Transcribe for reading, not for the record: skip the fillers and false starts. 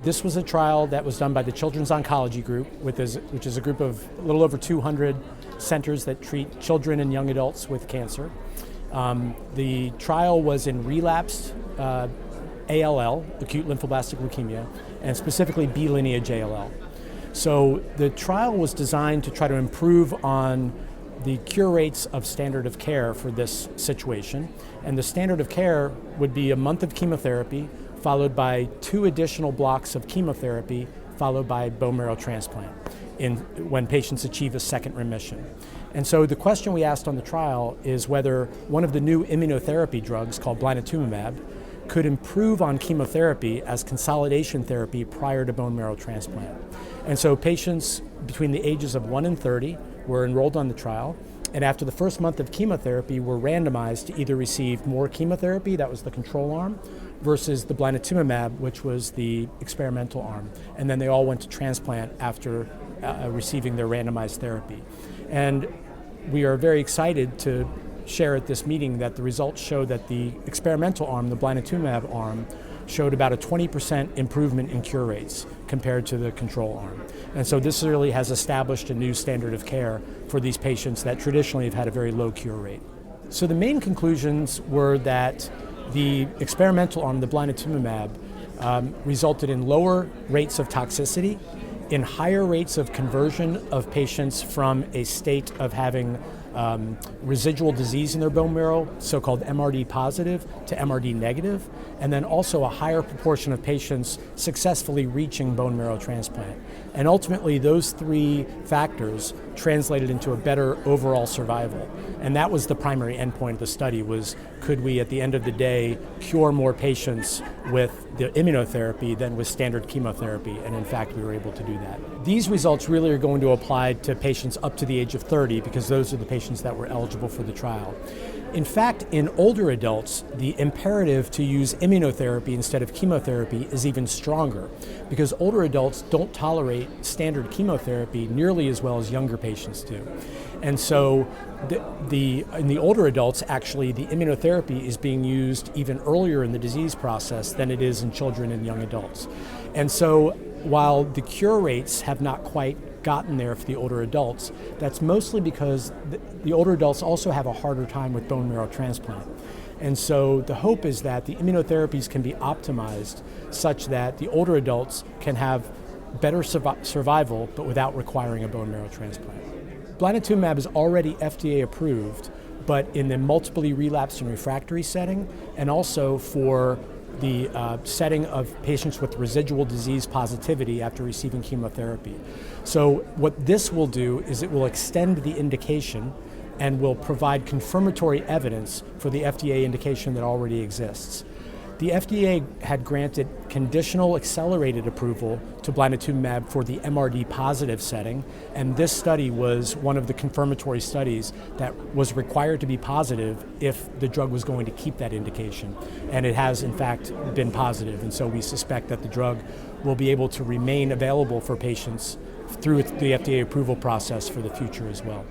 This was a trial that was done by the Children's Oncology Group, which is a group of a little over 200 centers that treat children and young adults with cancer. The trial was in relapsed ALL, acute lymphoblastic leukemia, and specifically B lineage ALL. So the trial was designed to try to improve on the cure rates of standard of care for this situation. And the standard of care would be a month of chemotherapy, followed by 2 additional blocks of chemotherapy, followed by bone marrow transplant when patients achieve a second remission. And so the question we asked on the trial is whether one of the new immunotherapy drugs called Blinatumomab could improve on chemotherapy as consolidation therapy prior to bone marrow transplant. And so patients between the ages of 1 and 30 were enrolled on the trial, and after the first month of chemotherapy were randomized to either receive more chemotherapy, that was the control arm, versus the Blinatumomab, which was the experimental arm. And then they all went to transplant after receiving their randomized therapy. And we are very excited to share at this meeting that the results show that the experimental arm, the Blinatumomab arm, showed about a 20% improvement in cure rates compared to the control arm. And so this really has established a new standard of care for these patients that traditionally have had a very low cure rate. So the main conclusions were that the experimental arm, the Blinatumomab, resulted in lower rates of toxicity, in higher rates of conversion of patients from a state of having residual disease in their bone marrow, so-called MRD positive to MRD negative, and then also a higher proportion of patients successfully reaching bone marrow transplant. And ultimately, those 3 factors translated into a better overall survival. And that was the primary endpoint of the study, was could we, at the end of the day, cure more patients with the immunotherapy than with standard chemotherapy? And in fact, we were able to do that. These results really are going to apply to patients up to the age of 30, because those are the patients that were eligible for the trial. In fact, in older adults, the imperative to use immunotherapy instead of chemotherapy is even stronger, because older adults don't tolerate standard chemotherapy nearly as well as younger patients do. And so in the older adults, actually, the immunotherapy is being used even earlier in the disease process than it is in children and young adults. And so while the cure rates have not quite gotten there for the older adults, that's mostly because the older adults also have a harder time with bone marrow transplant. And so the hope is that the immunotherapies can be optimized such that the older adults can have better survival, but without requiring a bone marrow transplant. Blinatumomab is already FDA approved, but in the multiply relapsed and refractory setting, and also for the setting of patients with residual disease positivity after receiving chemotherapy. So what this will do is it will extend the indication and will provide confirmatory evidence for the FDA indication that already exists. The FDA had granted conditional accelerated approval to Blinatumomab for the MRD positive setting, and this study was one of the confirmatory studies that was required to be positive if the drug was going to keep that indication. And it has, in fact, been positive, and so we suspect that the drug will be able to remain available for patients through the FDA approval process for the future as well.